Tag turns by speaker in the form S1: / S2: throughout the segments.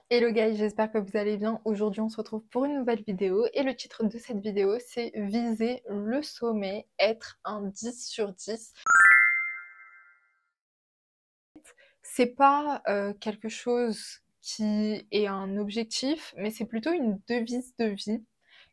S1: Hello guys, j'espère que vous allez bien. Aujourd'hui, on se retrouve pour une nouvelle vidéo et le titre de cette vidéo, c'est viser le sommet, être un 10 sur 10. C'est pas quelque chose qui est un objectif, mais c'est plutôt une devise de vie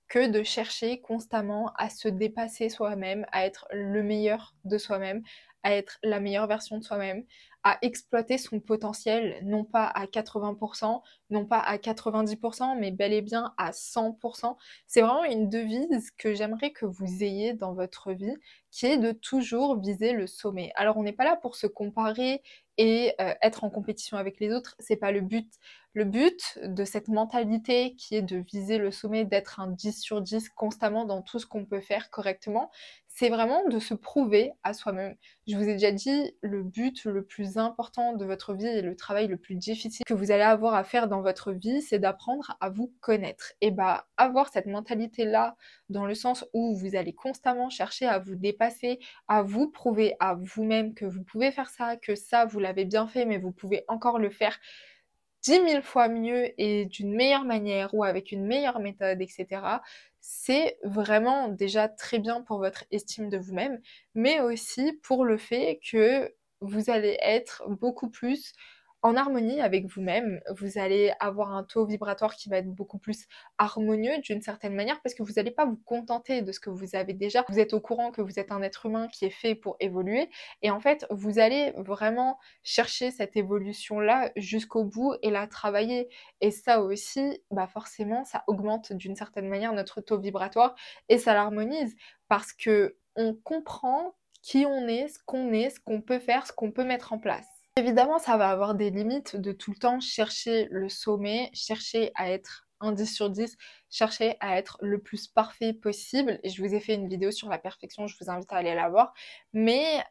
S1: que de chercher constamment à se dépasser soi-même, à être le meilleur de soi-même, à être la meilleure version de soi-même, à exploiter son potentiel, non pas à 80%, non pas à 90%, mais bel et bien à 100%. C'est vraiment une devise que j'aimerais que vous ayez dans votre vie, qui est de toujours viser le sommet. Alors on n'est pas là pour se comparer et être en compétition avec les autres, c'est pas le but. Le but de cette mentalité qui est de viser le sommet, d'être un 10 sur 10 constamment dans tout ce qu'on peut faire correctement, c'est vraiment de se prouver à soi-même. Je vous ai déjà dit, le but le plus important de votre vie et le travail le plus difficile que vous allez avoir à faire dans votre vie, c'est d'apprendre à vous connaître. Et bah, avoir cette mentalité-là, dans le sens où vous allez constamment chercher à vous dépasser, à vous prouver à vous-même que vous pouvez faire ça, que ça, vous l'avez bien fait, mais vous pouvez encore le faire 10 000 fois mieux et d'une meilleure manière ou avec une meilleure méthode, etc. C'est vraiment déjà très bien pour votre estime de vous-même, mais aussi pour le fait que vous allez être beaucoup plus en harmonie avec vous-même. Vous allez avoir un taux vibratoire qui va être beaucoup plus harmonieux d'une certaine manière parce que vous n'allez pas vous contenter de ce que vous avez déjà. Vous êtes au courant que vous êtes un être humain qui est fait pour évoluer et en fait, vous allez vraiment chercher cette évolution-là jusqu'au bout et la travailler. Et ça aussi, bah forcément, ça augmente d'une certaine manière notre taux vibratoire et ça l'harmonise parce que on comprend qui on est, ce qu'on peut faire, ce qu'on peut mettre en place. Évidemment, ça va avoir des limites de tout le temps chercher le sommet, chercher à être un 10 sur 10, chercher à être le plus parfait possible. Et je vous ai fait une vidéo sur la perfection, je vous invite à aller la voir. Mais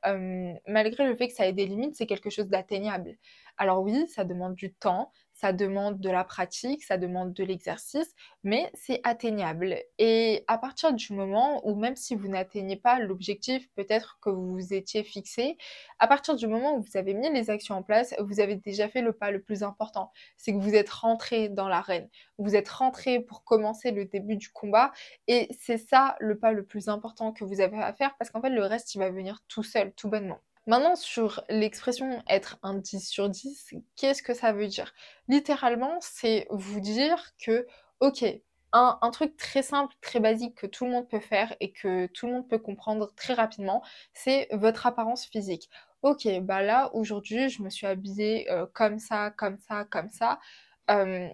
S1: malgré le fait que ça ait des limites, c'est quelque chose d'atteignable. Alors oui, ça demande du temps, ça demande de la pratique, ça demande de l'exercice, mais c'est atteignable. Et à partir du moment où même si vous n'atteignez pas l'objectif peut-être que vous vous étiez fixé, à partir du moment où vous avez mis les actions en place, vous avez déjà fait le pas le plus important. C'est que vous êtes rentré dans l'arène. Vous êtes rentré pour commencer le début du combat. Et c'est ça le pas le plus important que vous avez à faire parce qu'en fait, le reste, il va venir tout seul, tout bonnement. Maintenant, sur l'expression être un 10 sur 10, qu'est-ce que ça veut dire? Littéralement, c'est vous dire que, ok, un truc très simple, très basique que tout le monde peut faire et que tout le monde peut comprendre très rapidement, c'est votre apparence physique. Ok, bah là, aujourd'hui, je me suis habillée comme ça, comme ça, comme ça. Euh,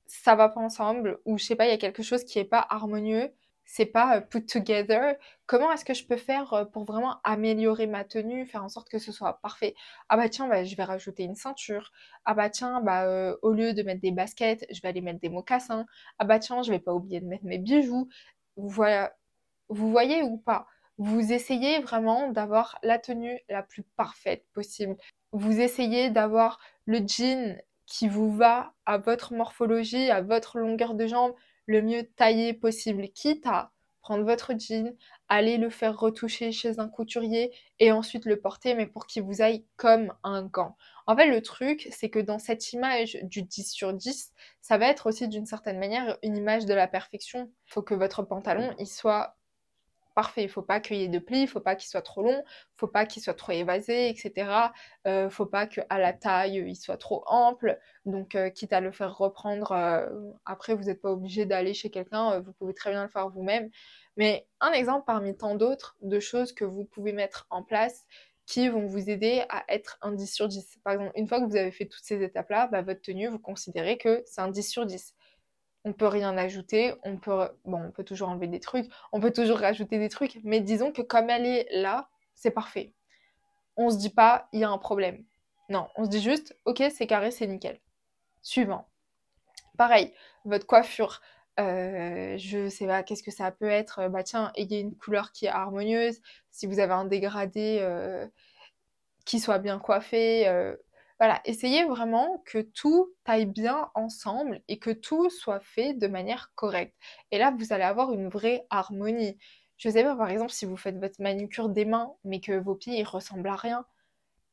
S1: Ça va pas ensemble, ou je sais pas, il y a quelque chose qui est pas harmonieux, c'est pas put together. Comment est-ce que je peux faire pour vraiment améliorer ma tenue, faire en sorte que ce soit parfait? Ah bah tiens, bah, je vais rajouter une ceinture. Ah bah tiens, bah au lieu de mettre des baskets, je vais aller mettre des mocassins. Ah bah tiens, je vais pas oublier de mettre mes bijoux. Voilà, vous voyez ou pas? Vous essayez vraiment d'avoir la tenue la plus parfaite possible. Vous essayez d'avoir le jean qui vous va à votre morphologie, à votre longueur de jambe, le mieux taillé possible. Quitte à prendre votre jean, aller le faire retoucher chez un couturier et ensuite le porter, mais pour qu'il vous aille comme un gant. En fait, le truc, c'est que dans cette image du 10 sur 10, ça va être aussi d'une certaine manière une image de la perfection. Il faut que votre pantalon, il soit parfait. Il faut pas qu'il y ait de plis, il faut pas qu'il soit trop long, faut pas qu'il soit trop évasé, etc. Faut pas qu'à la taille, il soit trop ample. Donc, quitte à le faire reprendre, après, vous n'êtes pas obligé d'aller chez quelqu'un, vous pouvez très bien le faire vous-même. Mais un exemple parmi tant d'autres de choses que vous pouvez mettre en place qui vont vous aider à être un 10 sur 10. Par exemple, une fois que vous avez fait toutes ces étapes-là, bah, votre tenue, vous considérez que c'est un 10 sur 10. On peut rien ajouter, on peut toujours enlever des trucs, on peut toujours rajouter des trucs, mais disons que comme elle est là, c'est parfait. On se dit pas, il y a un problème. Non, on se dit juste, ok, c'est carré, c'est nickel. Suivant. Pareil, votre coiffure, je sais pas, qu'est-ce que ça peut être? Bah tiens, ayez une couleur qui est harmonieuse. Si vous avez un dégradé, qui soit bien coiffé. Voilà, essayez vraiment que tout aille bien ensemble et que tout soit fait de manière correcte. Et là, vous allez avoir une vraie harmonie. Je sais pas, par exemple, si vous faites votre manucure des mains, mais que vos pieds ils ressemblent à rien,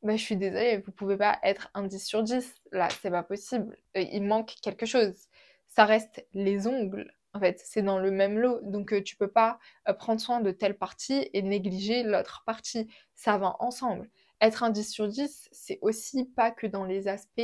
S1: Bah, je suis désolée, vous pouvez pas être un 10 sur 10, là, c'est pas possible. Il manque quelque chose. Ça reste les ongles, en fait, c'est dans le même lot. Donc tu peux pas prendre soin de telle partie et négliger l'autre partie. Ça va ensemble. Être un 10 sur 10, c'est aussi pas que dans les aspects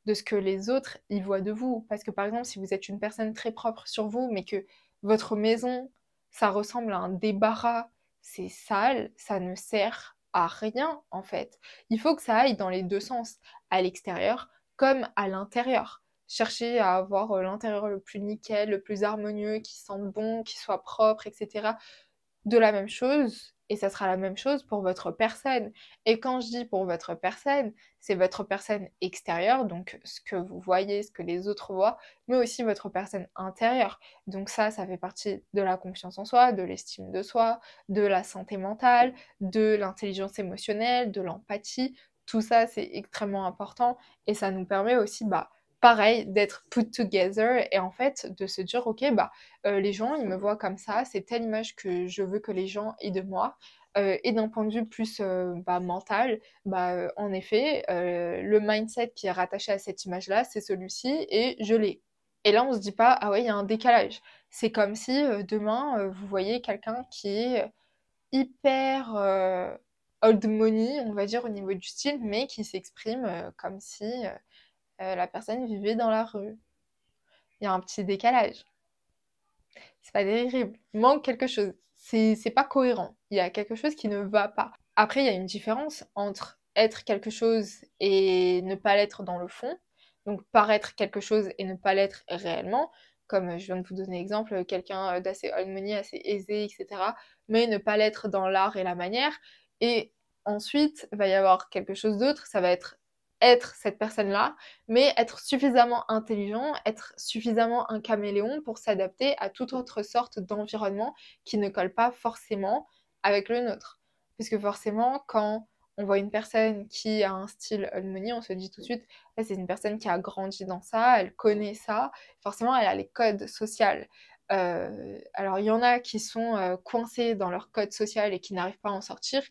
S1: de ce que les autres y voient de vous. Parce que par exemple, si vous êtes une personne très propre sur vous, mais que votre maison, ça ressemble à un débarras, c'est sale, ça ne sert à rien en fait. Il faut que ça aille dans les deux sens, à l'extérieur comme à l'intérieur. Chercher à avoir l'intérieur le plus nickel, le plus harmonieux, qui sente bon, qui soit propre, etc. De la même chose, et ça sera la même chose pour votre personne. Et quand je dis pour votre personne, c'est votre personne extérieure, donc ce que vous voyez, ce que les autres voient, mais aussi votre personne intérieure. Donc ça fait partie de la confiance en soi, de l'estime de soi, de la santé mentale, de l'intelligence émotionnelle, de l'empathie. Tout ça, c'est extrêmement important et ça nous permet aussi, pareil, d'être put together et en fait de se dire, ok, les gens, ils me voient comme ça, c'est telle image que je veux que les gens aient de moi. Et d'un point de vue plus mental, en effet, le mindset qui est rattaché à cette image-là, c'est celui-ci et je l'ai. Et là, on se dit pas, ah ouais, il y a un décalage. C'est comme si demain, vous voyez quelqu'un qui est hyper old money, on va dire, au niveau du style, mais qui s'exprime comme si la personne vivait dans la rue. Il y a un petit décalage. C'est pas terrible. Il manque quelque chose. C'est pas cohérent. Il y a quelque chose qui ne va pas. Après, il y a une différence entre être quelque chose et ne pas l'être dans le fond. Donc, paraître quelque chose et ne pas l'être réellement. Comme je viens de vous donner l'exemple, quelqu'un d'assez old money, assez aisé, etc. Mais ne pas l'être dans l'art et la manière. Et ensuite, il va y avoir quelque chose d'autre. Ça va être cette personne-là, mais être suffisamment intelligent, être suffisamment un caméléon pour s'adapter à toute autre sorte d'environnement qui ne colle pas forcément avec le nôtre. Parce que forcément, quand on voit une personne qui a un style Holmony, on se dit tout de suite, ah, c'est une personne qui a grandi dans ça, elle connaît ça, forcément elle a les codes sociaux. Alors il y en a qui sont coincés dans leur code social et qui n'arrivent pas à en sortir,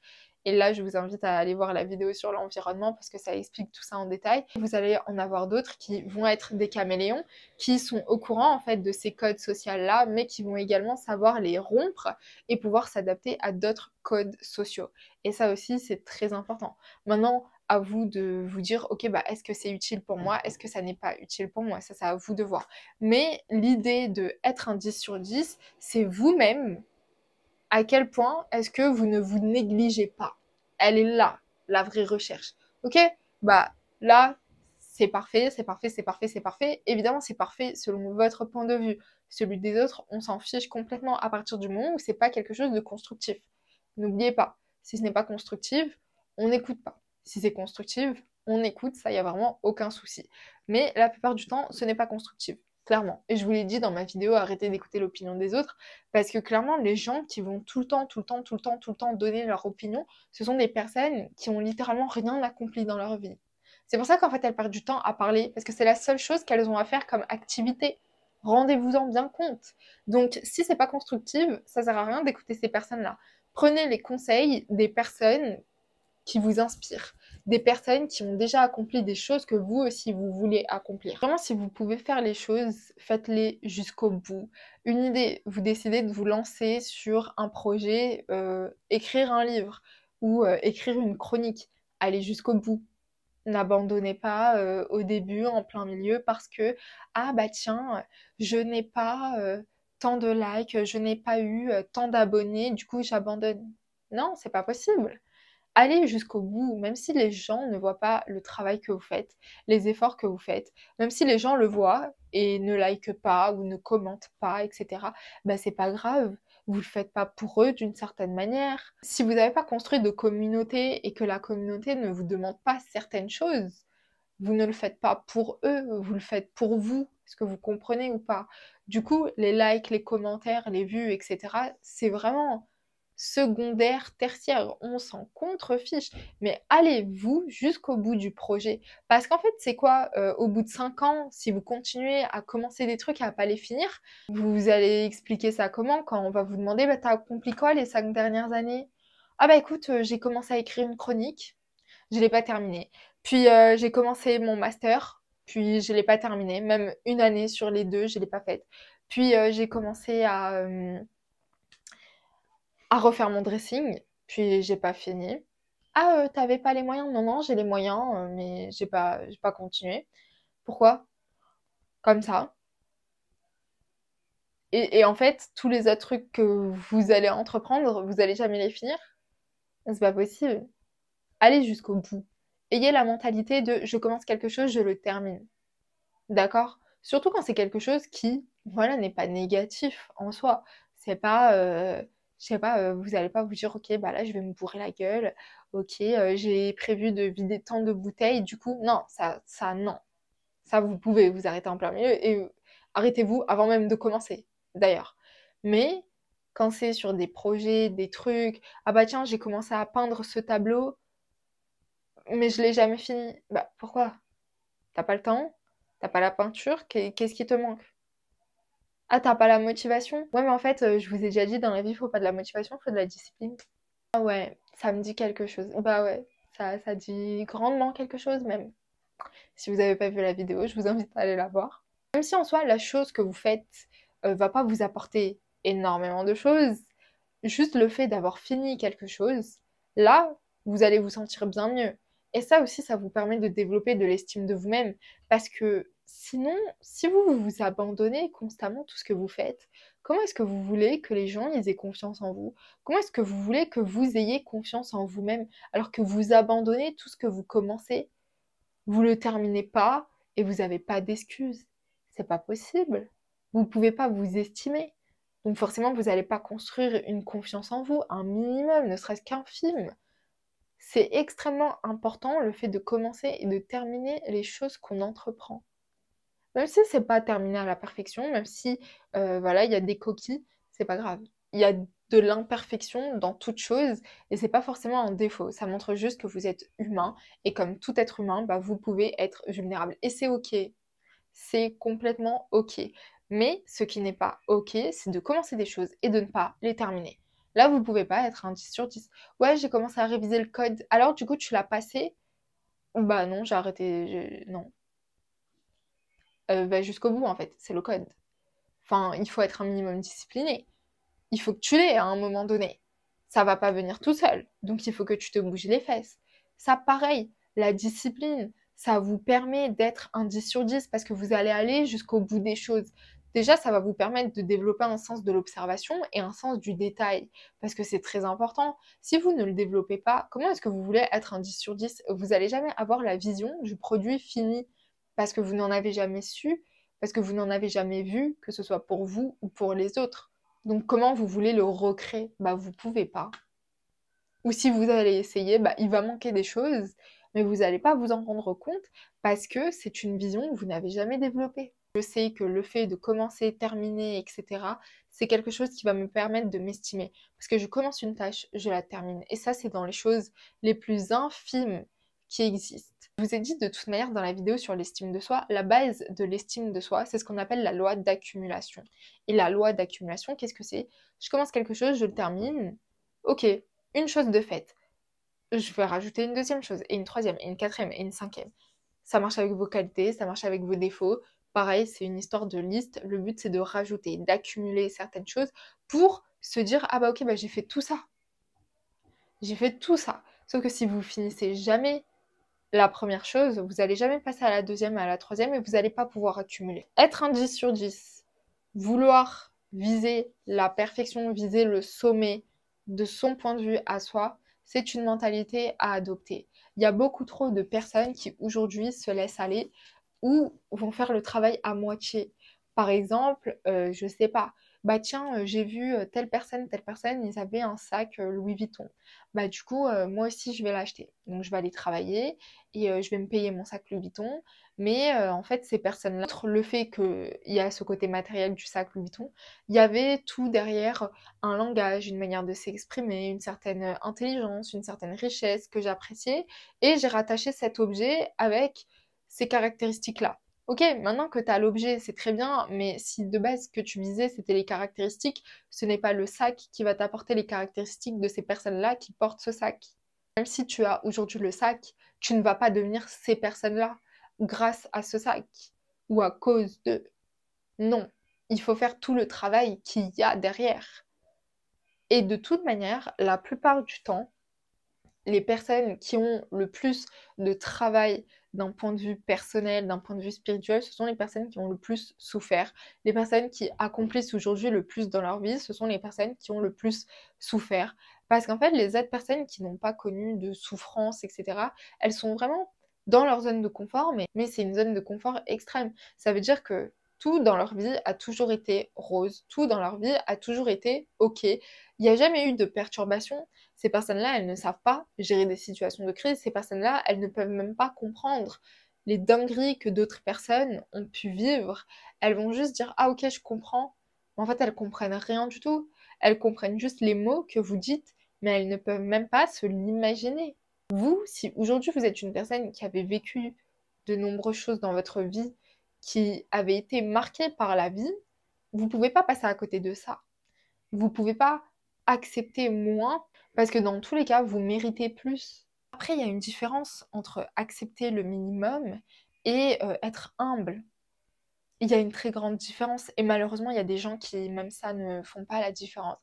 S1: et là, je vous invite à aller voir la vidéo sur l'environnement parce que ça explique tout ça en détail. Vous allez en avoir d'autres qui vont être des caméléons, qui sont au courant en fait de ces codes sociaux-là, mais qui vont également savoir les rompre et pouvoir s'adapter à d'autres codes sociaux. Et ça aussi, c'est très important. Maintenant, à vous de vous dire, ok, est-ce que c'est utile pour moi? Est-ce que ça n'est pas utile pour moi? Ça, c'est à vous de voir. Mais l'idée de être un 10 sur 10, c'est vous-même à quel point est-ce que vous ne vous négligez pas. Elle est là, la vraie recherche. Ok? Là, c'est parfait, c'est parfait, c'est parfait, c'est parfait. Évidemment, c'est parfait selon votre point de vue. Celui des autres, on s'en fiche complètement à partir du moment où c'est pas quelque chose de constructif. N'oubliez pas, si ce n'est pas constructif, on n'écoute pas. Si c'est constructif, on écoute, ça y a vraiment aucun souci. Mais la plupart du temps, ce n'est pas constructif, clairement. Et je vous l'ai dit dans ma vidéo, arrêtez d'écouter l'opinion des autres, parce que clairement, les gens qui vont tout le temps donner leur opinion, ce sont des personnes qui ont littéralement rien accompli dans leur vie. C'est pour ça qu'en fait, elles perdent du temps à parler, parce que c'est la seule chose qu'elles ont à faire comme activité. Rendez-vous-en bien compte. Donc, si c'est pas constructif, ça sert à rien d'écouter ces personnes-là. Prenez les conseils des personnes qui vous inspirent, des personnes qui ont déjà accompli des choses que vous aussi vous voulez accomplir. Vraiment, si vous pouvez faire les choses, faites-les jusqu'au bout. Une idée, vous décidez de vous lancer sur un projet, écrire un livre ou écrire une chronique, allez jusqu'au bout. N'abandonnez pas au début, en plein milieu, parce que ah bah tiens, je n'ai pas tant de likes, je n'ai pas eu tant d'abonnés, du coup j'abandonne. Non, c'est pas possible. Allez jusqu'au bout, même si les gens ne voient pas le travail que vous faites, les efforts que vous faites, même si les gens le voient et ne likent pas ou ne commentent pas, etc. C'est pas grave. Vous le faites pas pour eux d'une certaine manière. Si vous n'avez pas construit de communauté et que la communauté ne vous demande pas certaines choses, vous ne le faites pas pour eux, vous le faites pour vous. Est-ce que vous comprenez ou pas? Du coup, les likes, les commentaires, les vues, etc., c'est vraiment secondaire, tertiaire, on s'en contrefiche, mais allez-vous jusqu'au bout du projet. Parce qu'en fait, c'est quoi, au bout de 5 ans, si vous continuez à commencer des trucs et à pas les finir, vous allez expliquer ça comment quand on va vous demander, t'as accompli quoi les 5 dernières années? Ah écoute, j'ai commencé à écrire une chronique, je l'ai pas terminé. Puis j'ai commencé mon master, puis je l'ai pas terminé. Même une année sur les deux, je l'ai pas faite. Puis j'ai commencé à refaire mon dressing, puis j'ai pas fini. Ah, t'avais pas les moyens? Non, non, j'ai les moyens, mais j'ai pas continué. Pourquoi? Comme ça. Et en fait, tous les autres trucs que vous allez entreprendre, vous allez jamais les finir. C'est pas possible. Allez jusqu'au bout. Ayez la mentalité de je commence quelque chose, je le termine. D'accord? Surtout quand c'est quelque chose qui, voilà, n'est pas négatif en soi. C'est pas, je sais pas, vous allez pas vous dire, ok, bah là, je vais me bourrer la gueule. Ok, j'ai prévu de vider tant de bouteilles. Du coup, non, non. Ça, vous pouvez vous arrêter en plein milieu et arrêtez-vous avant même de commencer, d'ailleurs. Mais quand c'est sur des projets, des trucs, ah bah tiens, j'ai commencé à peindre ce tableau, mais je l'ai jamais fini. Bah pourquoi? T'as pas le temps? T'as pas la peinture? Qu'est-ce qui te manque? Ah, t'as pas la motivation? Ouais, mais en fait, je vous ai déjà dit, dans la vie, il faut pas de la motivation, il faut de la discipline. Ah ouais, ça me dit quelque chose. Bah ouais, ça dit grandement quelque chose même. Si vous avez pas vu la vidéo, je vous invite à aller la voir. Même si en soi, la chose que vous faites va pas vous apporter énormément de choses, juste le fait d'avoir fini quelque chose, là, vous allez vous sentir bien mieux. Et ça aussi, ça vous permet de développer de l'estime de vous-même. Parce que sinon, si vous abandonnez constamment tout ce que vous faites, comment est-ce que vous voulez que les gens ils aient confiance en vous? Comment est-ce que vous voulez que vous ayez confiance en vous-même alors que vous abandonnez tout ce que vous commencez? Vous le terminez pas et vous n'avez pas d'excuses. C'est pas possible. Vous ne pouvez pas vous estimer. Donc forcément, vous n'allez pas construire une confiance en vous, un minimum, ne serait-ce qu'un film. C'est extrêmement important le fait de commencer et de terminer les choses qu'on entreprend. Même si c'est pas terminé à la perfection, même si voilà, il y a des coquilles, c'est pas grave. Il y a de l'imperfection dans toute chose et c'est pas forcément un défaut. Ça montre juste que vous êtes humain et comme tout être humain, bah, vous pouvez être vulnérable. Et c'est ok. C'est complètement ok. Mais ce qui n'est pas ok, c'est de commencer des choses et de ne pas les terminer. Là, vous pouvez pas être un 10 sur 10. Ouais, j'ai commencé à réviser le code. Alors, du coup, tu l'as passé? Bah non, j'ai arrêté. Non. Va jusqu'au bout, en fait. C'est le code. Enfin, il faut être un minimum discipliné. Il faut que tu l'aies à un moment donné. Ça va pas venir tout seul. Donc il faut que tu te bouges les fesses. Ça, pareil, la discipline, ça vous permet d'être un 10 sur 10 parce que vous allez aller jusqu'au bout des choses. Déjà, ça va vous permettre de développer un sens de l'observation et un sens du détail, parce que c'est très important. Si vous ne le développez pas, comment est-ce que vous voulez être un 10 sur 10? Vous n'allez jamais avoir la vision du produit fini, parce que vous n'en avez jamais su, parce que vous n'en avez jamais vu, que ce soit pour vous ou pour les autres. Donc comment vous voulez le recréer? Bah vous pouvez pas. Ou si vous allez essayer, bah il va manquer des choses, mais vous n'allez pas vous en rendre compte parce que c'est une vision que vous n'avez jamais développée. Je sais que le fait de commencer, terminer, etc., c'est quelque chose qui va me permettre de m'estimer. Parce que je commence une tâche, je la termine. Et ça, c'est dans les choses les plus infimes qui existent. Je vous ai dit de toute manière dans la vidéo sur l'estime de soi, la base de l'estime de soi, c'est ce qu'on appelle la loi d'accumulation. Et la loi d'accumulation, qu'est-ce que c'est? Je commence quelque chose, je le termine. Ok, une chose de faite. Je vais rajouter une deuxième chose, et une troisième, et une quatrième, et une cinquième. Ça marche avec vos qualités, ça marche avec vos défauts. Pareil, c'est une histoire de liste. Le but, c'est de rajouter, d'accumuler certaines choses pour se dire, ah bah ok, bah j'ai fait tout ça. J'ai fait tout ça. Sauf que si vous finissez jamais la première chose, vous n'allez jamais passer à la deuxième, à la troisième, et vous n'allez pas pouvoir accumuler. Être un 10 sur 10, vouloir viser la perfection, viser le sommet de son point de vue à soi, c'est une mentalité à adopter. Il y a beaucoup trop de personnes qui aujourd'hui se laissent aller ou vont faire le travail à moitié. Par exemple, je sais pas, bah tiens, j'ai vu telle personne, ils avaient un sac Louis Vuitton. Bah du coup, moi aussi je vais l'acheter. Donc je vais aller travailler et je vais me payer mon sac Louis Vuitton. Mais en fait, ces personnes-là, outre le fait qu'il y a ce côté matériel du sac Louis Vuitton, il y avait tout derrière un langage, une manière de s'exprimer, une certaine intelligence, une certaine richesse que j'appréciais. Et j'ai rattaché cet objet avec ces caractéristiques-là. Ok, maintenant que tu as l'objet, c'est très bien, mais si de base ce que tu visais, c'était les caractéristiques, ce n'est pas le sac qui va t'apporter les caractéristiques de ces personnes-là qui portent ce sac. Même si tu as aujourd'hui le sac, tu ne vas pas devenir ces personnes-là grâce à ce sac ou à cause de. Non, il faut faire tout le travail qu'il y a derrière. Et de toute manière, la plupart du temps, les personnes qui ont le plus de travail d'un point de vue personnel, d'un point de vue spirituel, ce sont les personnes qui ont le plus souffert. Les personnes qui accomplissent aujourd'hui le plus dans leur vie, ce sont les personnes qui ont le plus souffert. Parce qu'en fait, les autres personnes qui n'ont pas connu de souffrance, etc., elles sont vraiment dans leur zone de confort, mais c'est une zone de confort extrême. Ça veut dire que tout dans leur vie a toujours été rose, tout dans leur vie a toujours été OK. Il n'y a jamais eu de perturbation. Ces personnes-là, elles ne savent pas gérer des situations de crise. Ces personnes-là, elles ne peuvent même pas comprendre les dingueries que d'autres personnes ont pu vivre. Elles vont juste dire ah ok, je comprends. Mais en fait, elles comprennent rien du tout. Elles comprennent juste les mots que vous dites, mais elles ne peuvent même pas se l'imaginer. Vous, si aujourd'hui vous êtes une personne qui avait vécu de nombreuses choses dans votre vie, qui avait été marquée par la vie, vous ne pouvez pas passer à côté de ça. Vous ne pouvez pas accepter moins parce que dans tous les cas, vous méritez plus. Après, il y a une différence entre accepter le minimum et être humble. Il y a une très grande différence et malheureusement, il y a des gens qui, même ça, ne font pas la différence.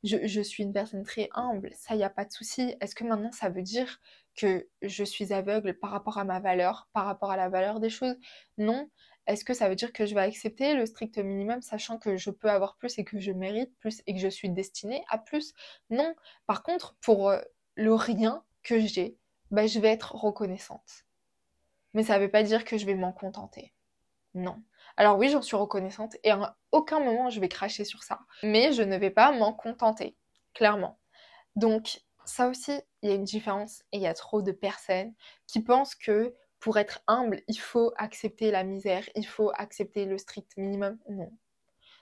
S1: Je suis une personne très humble, ça, il n'y a pas de souci. Est-ce que maintenant, ça veut dire que je suis aveugle par rapport à ma valeur, par rapport à la valeur des choses? Non. Est-ce que ça veut dire que je vais accepter le strict minimum, sachant que je peux avoir plus et que je mérite plus et que je suis destinée à plus? Non. Par contre, pour le rien que j'ai, bah, je vais être reconnaissante. Mais ça ne veut pas dire que je vais m'en contenter. Non. Alors oui, j'en suis reconnaissante et à aucun moment je vais cracher sur ça. Mais je ne vais pas m'en contenter, clairement. Donc ça aussi, il y a une différence et il y a trop de personnes qui pensent que pour être humble, il faut accepter la misère, il faut accepter le strict minimum. Non.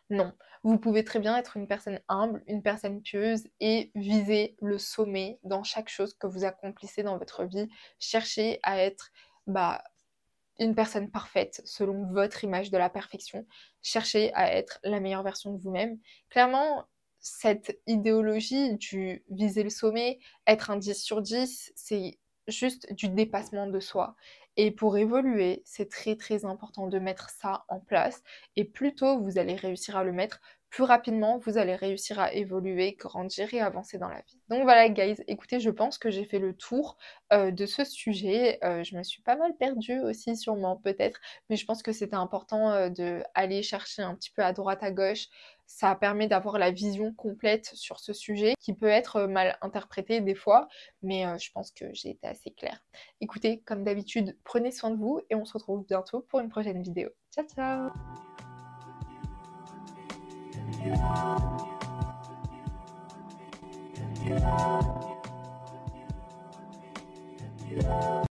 S1: Non. Vous pouvez très bien être une personne humble, une personne pieuse et viser le sommet dans chaque chose que vous accomplissez dans votre vie. Cherchez à être une personne parfaite selon votre image de la perfection. Cherchez à être la meilleure version de vous-même. Clairement, cette idéologie du viser le sommet, être un 10 sur 10, c'est juste du dépassement de soi. Et pour évoluer, c'est très très important de mettre ça en place. Et plus tôt vous allez réussir à le mettre, plus rapidement vous allez réussir à évoluer, grandir et avancer dans la vie. Donc voilà guys, écoutez, je pense que j'ai fait le tour de ce sujet. Je me suis pas mal perdue aussi sûrement peut-être, mais je pense que c'était important de aller chercher un petit peu à droite à gauche. Ça permet d'avoir la vision complète sur ce sujet qui peut être mal interprété des fois, mais je pense que j'ai été assez claire. Écoutez, comme d'habitude, prenez soin de vous et on se retrouve bientôt pour une prochaine vidéo. Ciao ciao.